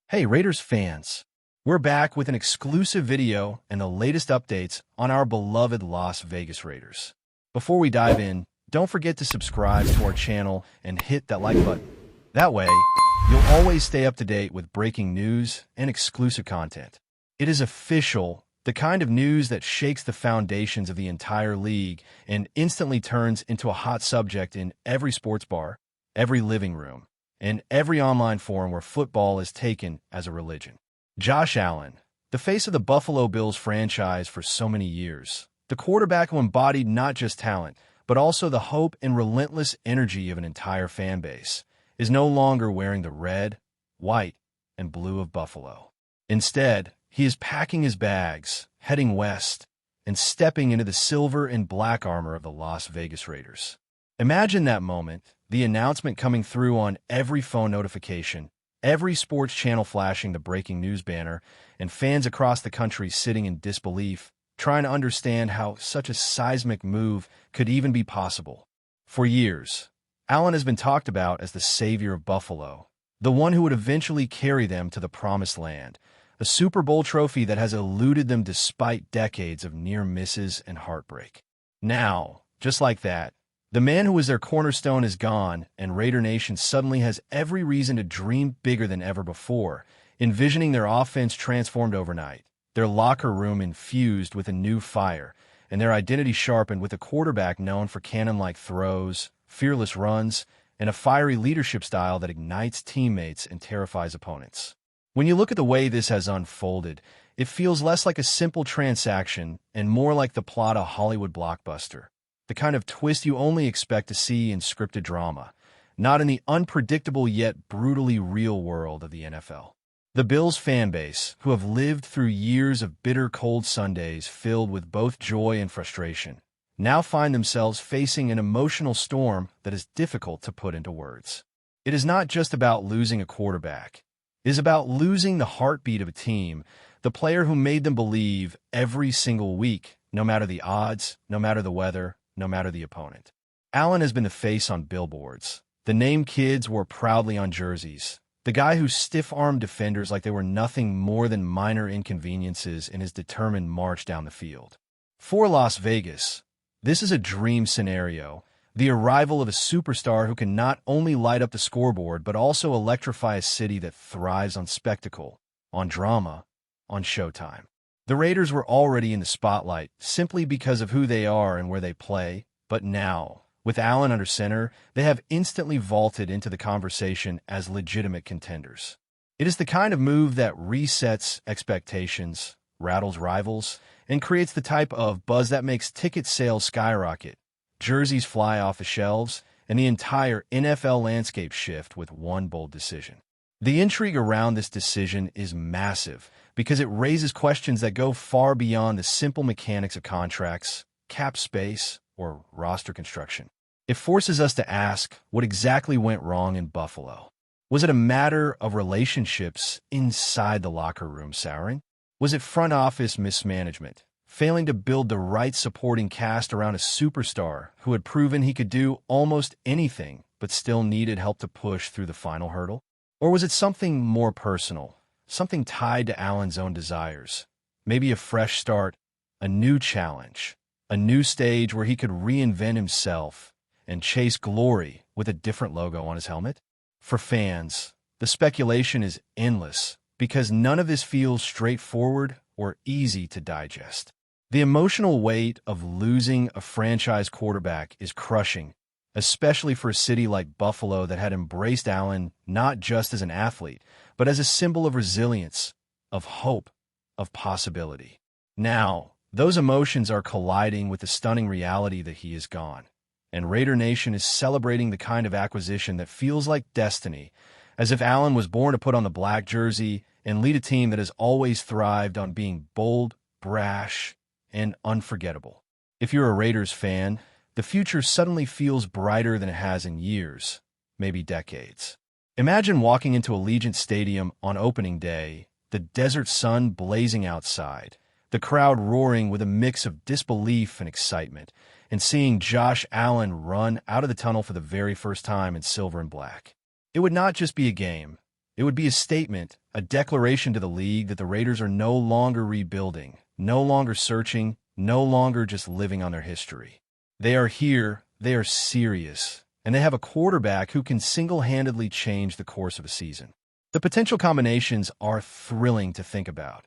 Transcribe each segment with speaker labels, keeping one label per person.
Speaker 1: Hey Raiders fans, we're back with an exclusive video and the latest updates on our beloved Las Vegas Raiders. Before we dive in, don't forget to subscribe to our channel and hit that like button. That way, you'll always stay up to date with breaking news and exclusive content. It is official, the kind of news that shakes the foundations of the entire league and instantly turns into a hot subject in every sports bar, every living room, and every online forum where football is taken as a religion. Josh Allen, the face of the Buffalo Bills franchise for so many years, the quarterback who embodied not just talent, but also the hope and relentless energy of an entire fan base, is no longer wearing the red, white, and blue of Buffalo. Instead, he is packing his bags, heading west, and stepping into the silver and black armor of the Las Vegas Raiders. Imagine that moment, the announcement coming through on every phone notification, every sports channel flashing the breaking news banner, and fans across the country sitting in disbelief, trying to understand how such a seismic move could even be possible. For years, Allen has been talked about as the savior of Buffalo, the one who would eventually carry them to the promised land, a Super Bowl trophy that has eluded them despite decades of near misses and heartbreak. Now, just like that, the man who was their cornerstone is gone, and Raider Nation suddenly has every reason to dream bigger than ever before, envisioning their offense transformed overnight, their locker room infused with a new fire, and their identity sharpened with a quarterback known for cannon-like throws, fearless runs, and a fiery leadership style that ignites teammates and terrifies opponents. When you look at the way this has unfolded, it feels less like a simple transaction and more like the plot of a Hollywood blockbuster. The kind of twist you only expect to see in scripted drama, not in the unpredictable yet brutally real world of the NFL. The Bills fan base, who have lived through years of bitter cold Sundays filled with both joy and frustration, now find themselves facing an emotional storm that is difficult to put into words. It is not just about losing a quarterback. It is about losing the heartbeat of a team, the player who made them believe every single week, no matter the odds, no matter the weather, no matter the opponent. Allen has been the face on billboards, the name kids wore proudly on jerseys, the guy who stiff-armed defenders like they were nothing more than minor inconveniences in his determined march down the field. For Las Vegas, this is a dream scenario, the arrival of a superstar who can not only light up the scoreboard but also electrify a city that thrives on spectacle, on drama, on showtime. The Raiders were already in the spotlight simply because of who they are and where they play, but now, with Allen under center, they have instantly vaulted into the conversation as legitimate contenders. It is the kind of move that resets expectations, rattles rivals, and creates the type of buzz that makes ticket sales skyrocket, jerseys fly off the shelves, and the entire NFL landscape shift with one bold decision. The intrigue around this decision is massive because it raises questions that go far beyond the simple mechanics of contracts, cap space, or roster construction. It forces us to ask what exactly went wrong in Buffalo. Was it a matter of relationships inside the locker room souring? Was it front office mismanagement, failing to build the right supporting cast around a superstar who had proven he could do almost anything but still needed help to push through the final hurdle? Or was it something more personal, something tied to Allen's own desires? Maybe a fresh start, a new challenge, a new stage where he could reinvent himself and chase glory with a different logo on his helmet? For fans, the speculation is endless because none of this feels straightforward or easy to digest. The emotional weight of losing a franchise quarterback is crushing, especially for a city like Buffalo that had embraced Allen not just as an athlete, but as a symbol of resilience, of hope, of possibility. Now, those emotions are colliding with the stunning reality that he is gone, and Raider Nation is celebrating the kind of acquisition that feels like destiny, as if Allen was born to put on the black jersey and lead a team that has always thrived on being bold, brash, and unforgettable. If you're a Raiders fan, the future suddenly feels brighter than it has in years, maybe decades. Imagine walking into Allegiant Stadium on opening day, the desert sun blazing outside, the crowd roaring with a mix of disbelief and excitement, and seeing Josh Allen run out of the tunnel for the very first time in silver and black. It would not just be a game. It would be a statement, a declaration to the league that the Raiders are no longer rebuilding, no longer searching, no longer just living on their history. They are here, they are serious, and they have a quarterback who can single-handedly change the course of a season. The potential combinations are thrilling to think about.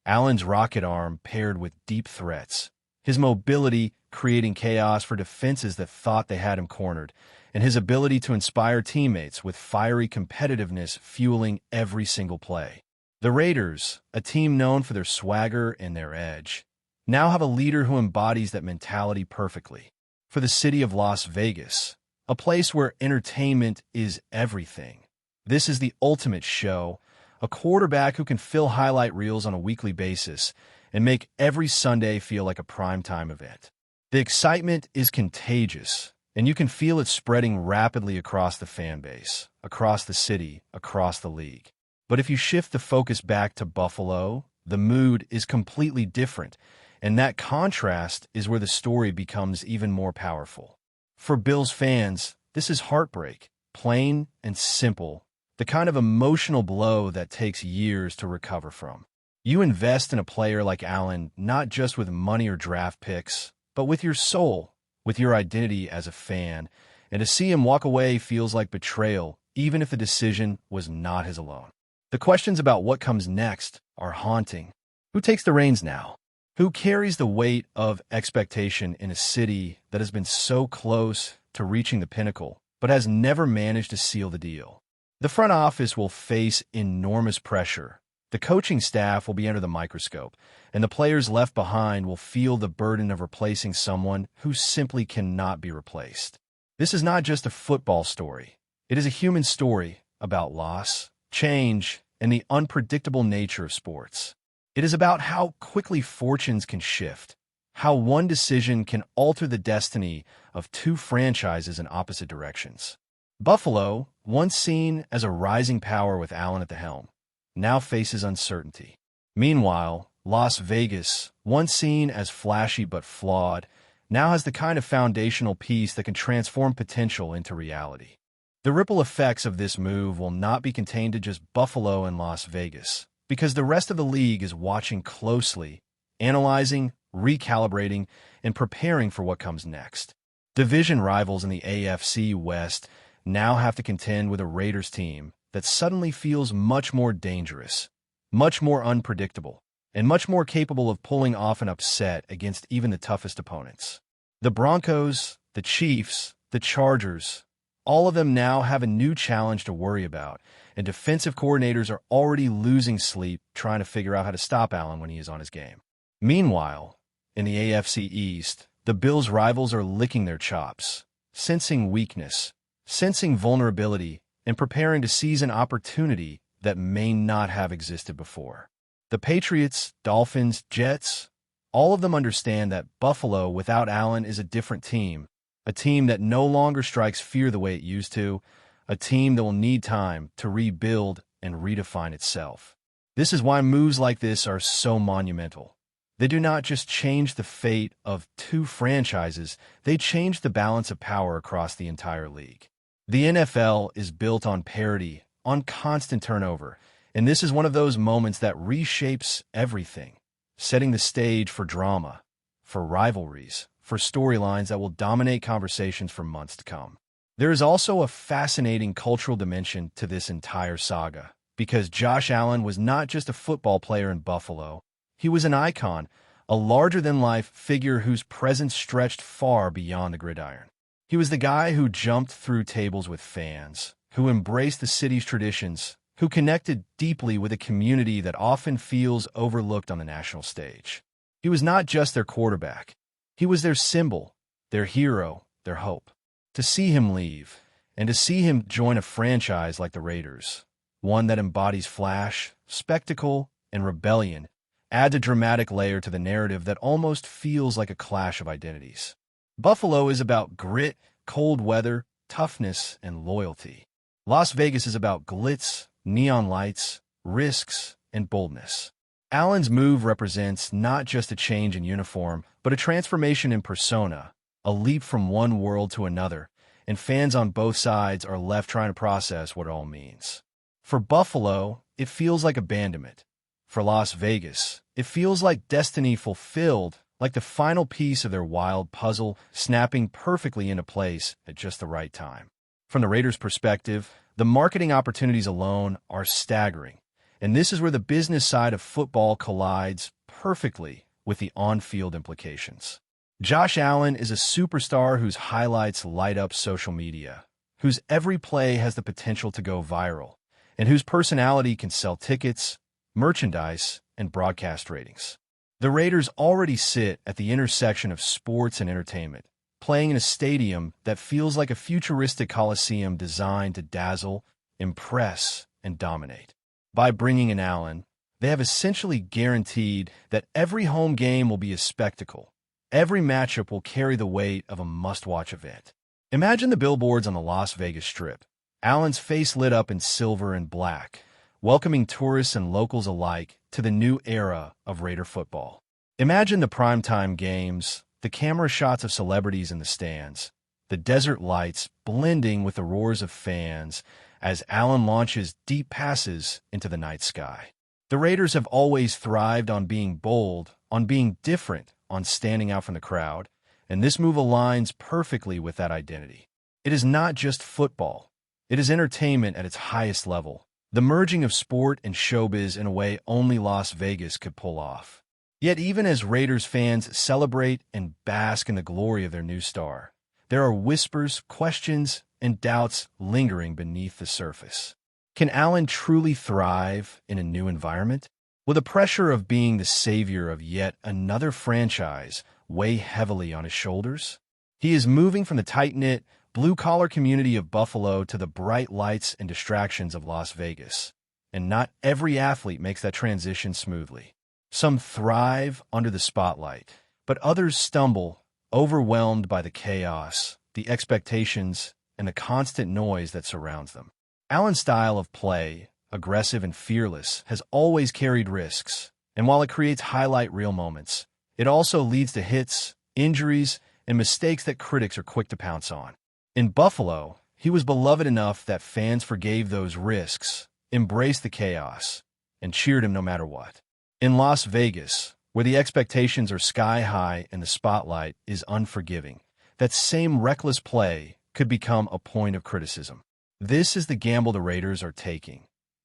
Speaker 1: Allen's rocket arm paired with deep threats, his mobility creating chaos for defenses that thought they had him cornered, and his ability to inspire teammates with fiery competitiveness fueling every single play. The Raiders, a team known for their swagger and their edge, now have a leader who embodies that mentality perfectly. For the city of Las Vegas, a place where entertainment is everything, this is the ultimate show, a quarterback who can fill highlight reels on a weekly basis and make every Sunday feel like a primetime event. The excitement is contagious, and you can feel it spreading rapidly across the fan base, across the city, across the league. But if you shift the focus back to Buffalo, the mood is completely different, and that contrast is where the story becomes even more powerful. For Bills fans, this is heartbreak, plain and simple, the kind of emotional blow that takes years to recover from. You invest in a player like Allen not just with money or draft picks, but with your soul, with your identity as a fan, and to see him walk away feels like betrayal, even if the decision was not his alone. The questions about what comes next are haunting. Who takes the reins now? Who carries the weight of expectation in a city that has been so close to reaching the pinnacle, but has never managed to seal the deal? The front office will face enormous pressure. The coaching staff will be under the microscope, and the players left behind will feel the burden of replacing someone who simply cannot be replaced. This is not just a football story. It is a human story about loss, change, and the unpredictable nature of sports. It is about how quickly fortunes can shift, how one decision can alter the destiny of two franchises in opposite directions. Buffalo, once seen as a rising power with Allen at the helm, now faces uncertainty. Meanwhile, Las Vegas, once seen as flashy but flawed, now has the kind of foundational piece that can transform potential into reality. The ripple effects of this move will not be contained to just Buffalo and Las Vegas, because the rest of the league is watching closely, analyzing, recalibrating, and preparing for what comes next. Division rivals in the AFC West now have to contend with a Raiders team that suddenly feels much more dangerous, much more unpredictable, and much more capable of pulling off an upset against even the toughest opponents. The Broncos, the Chiefs, the Chargers, all of them now have a new challenge to worry about, and defensive coordinators are already losing sleep trying to figure out how to stop Allen when he is on his game. Meanwhile, in the AFC East, the Bills' rivals are licking their chops, sensing weakness, sensing vulnerability, and preparing to seize an opportunity that may not have existed before. The Patriots, Dolphins, Jets, all of them understand that Buffalo without Allen is a different team, a team that no longer strikes fear the way it used to, a team that will need time to rebuild and redefine itself. This is why moves like this are so monumental. They do not just change the fate of two franchises, they change the balance of power across the entire league. The NFL is built on parity, on constant turnover, and this is one of those moments that reshapes everything, setting the stage for drama, for rivalries, for storylines that will dominate conversations for months to come. There is also a fascinating cultural dimension to this entire saga, because Josh Allen was not just a football player in Buffalo, he was an icon, a larger-than-life figure whose presence stretched far beyond the gridiron. He was the guy who jumped through tables with fans, who embraced the city's traditions, who connected deeply with a community that often feels overlooked on the national stage. He was not just their quarterback. He was their symbol, their hero, their hope. To see him leave, and to see him join a franchise like the Raiders, one that embodies flash, spectacle, and rebellion, adds a dramatic layer to the narrative that almost feels like a clash of identities. Buffalo is about grit, cold weather, toughness, and loyalty. Las Vegas is about glitz, neon lights, risks, and boldness. Allen's move represents not just a change in uniform, but a transformation in persona, a leap from one world to another, and fans on both sides are left trying to process what it all means. For Buffalo, it feels like abandonment. For Las Vegas, it feels like destiny fulfilled, like the final piece of their wild puzzle snapping perfectly into place at just the right time. From the Raiders' perspective, the marketing opportunities alone are staggering, and this is where the business side of football collides perfectly with the on-field implications. Josh Allen is a superstar whose highlights light up social media, whose every play has the potential to go viral, and whose personality can sell tickets, merchandise, and broadcast ratings. The Raiders already sit at the intersection of sports and entertainment, playing in a stadium that feels like a futuristic coliseum designed to dazzle, impress, and dominate. By bringing in Allen, they have essentially guaranteed that every home game will be a spectacle. Every matchup will carry the weight of a must-watch event. Imagine the billboards on the Las Vegas Strip. Allen's face lit up in silver and black, welcoming tourists and locals alike to the new era of Raider football. Imagine the primetime games, the camera shots of celebrities in the stands, the desert lights blending with the roars of fans as Allen launches deep passes into the night sky. The Raiders have always thrived on being bold, on being different, on standing out from the crowd, and this move aligns perfectly with that identity. It is not just football. It is entertainment at its highest level, the merging of sport and showbiz in a way only Las Vegas could pull off. Yet even as Raiders fans celebrate and bask in the glory of their new star, there are whispers, questions, and doubts lingering beneath the surface. Can Allen truly thrive in a new environment? Will the pressure of being the savior of yet another franchise weigh heavily on his shoulders? He is moving from the tight-knit, blue-collar community of Buffalo to the bright lights and distractions of Las Vegas, and not every athlete makes that transition smoothly. Some thrive under the spotlight, but others stumble, overwhelmed by the chaos, the expectations, and the constant noise that surrounds them. Allen's style of play, aggressive and fearless, has always carried risks, and while it creates highlight reel moments, it also leads to hits, injuries, and mistakes that critics are quick to pounce on. In Buffalo, he was beloved enough that fans forgave those risks, embraced the chaos, and cheered him no matter what. In Las Vegas, where the expectations are sky high and the spotlight is unforgiving, that same reckless play could become a point of criticism. This is the gamble the Raiders are taking,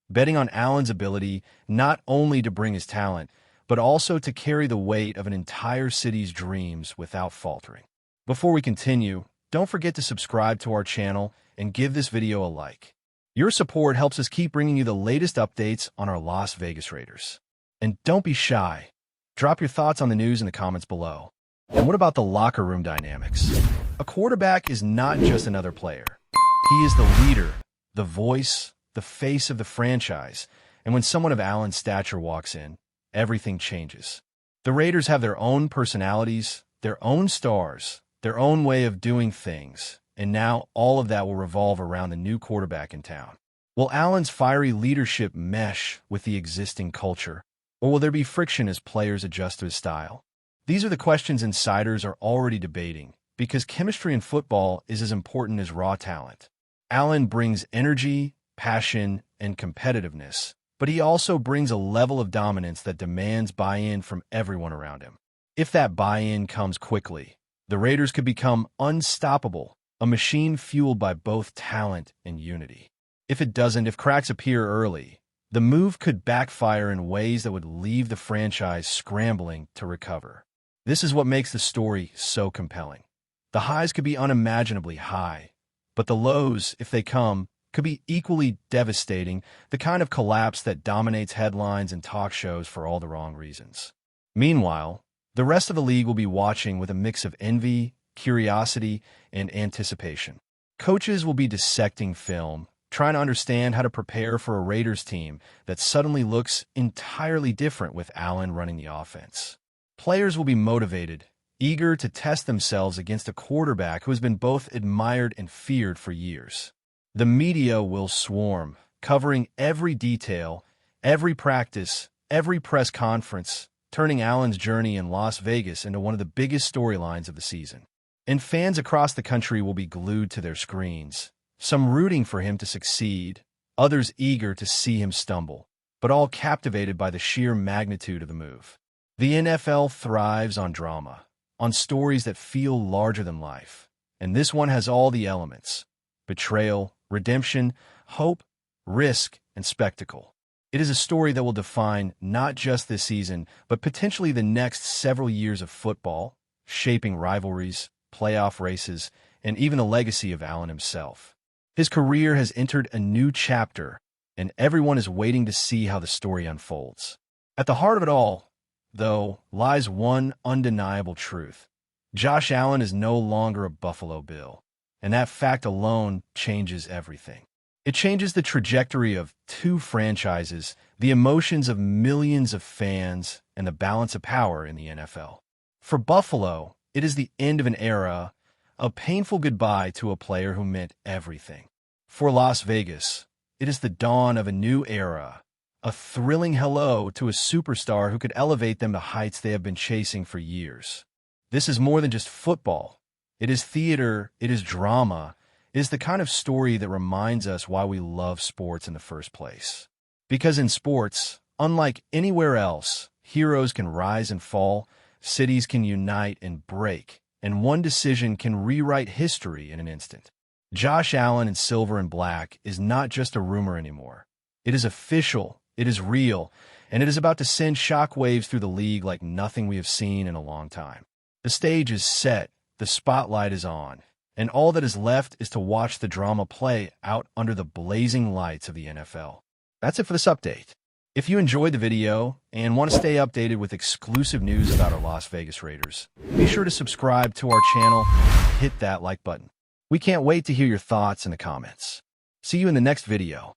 Speaker 1: betting on Allen's ability not only to bring his talent, but also to carry the weight of an entire city's dreams without faltering. Before we continue, don't forget to subscribe to our channel and give this video a like. Your support helps us keep bringing you the latest updates on our Las Vegas Raiders. And don't be shy. Drop your thoughts on the news in the comments below. And what about the locker room dynamics? A quarterback is not just another player. He is the leader, the voice, the face of the franchise. And when someone of Allen's stature walks in, everything changes. The Raiders have their own personalities, their own stars, their own way of doing things, and now all of that will revolve around the new quarterback in town. Will Allen's fiery leadership mesh with the existing culture, or will there be friction as players adjust to his style? These are the questions insiders are already debating, because chemistry in football is as important as raw talent. Allen brings energy, passion, and competitiveness, but he also brings a level of dominance that demands buy-in from everyone around him. If that buy-in comes quickly, the Raiders could become unstoppable, a machine fueled by both talent and unity. If it doesn't, if cracks appear early, the move could backfire in ways that would leave the franchise scrambling to recover. This is what makes the story so compelling. The highs could be unimaginably high, but the lows, if they come, could be equally devastating, the kind of collapse that dominates headlines and talk shows for all the wrong reasons. Meanwhile, the rest of the league will be watching with a mix of envy, curiosity, and anticipation. Coaches will be dissecting film, trying to understand how to prepare for a Raiders team that suddenly looks entirely different with Allen running the offense. Players will be motivated, eager to test themselves against a quarterback who has been both admired and feared for years. The media will swarm, covering every detail, every practice, every press conference, turning Allen's journey in Las Vegas into one of the biggest storylines of the season. And fans across the country will be glued to their screens, some rooting for him to succeed, others eager to see him stumble, but all captivated by the sheer magnitude of the move. The NFL thrives on drama, on stories that feel larger than life, and this one has all the elements: betrayal, redemption, hope, risk, and spectacle. It is a story that will define not just this season, but potentially the next several years of football, shaping rivalries, playoff races, and even the legacy of Allen himself. His career has entered a new chapter, and everyone is waiting to see how the story unfolds. At the heart of it all, though, lies one undeniable truth. Josh Allen is no longer a Buffalo Bill, and that fact alone changes everything. It changes the trajectory of two franchises, the emotions of millions of fans, and the balance of power in the NFL. For Buffalo, it is the end of an era, a painful goodbye to a player who meant everything. For Las Vegas, it is the dawn of a new era, a thrilling hello to a superstar who could elevate them to heights they have been chasing for years. This is more than just football. It is theater, it is drama, it is the kind of story that reminds us why we love sports in the first place. Because in sports, unlike anywhere else, heroes can rise and fall, cities can unite and break, and one decision can rewrite history in an instant. Josh Allen in silver and black is not just a rumor anymore. It is official, it is real, and it is about to send shockwaves through the league like nothing we have seen in a long time. The stage is set, the spotlight is on, and all that is left is to watch the drama play out under the blazing lights of the NFL. That's it for this update. If you enjoyed the video and want to stay updated with exclusive news about our Las Vegas Raiders, be sure to subscribe to our channel and hit that like button. We can't wait to hear your thoughts in the comments. See you in the next video.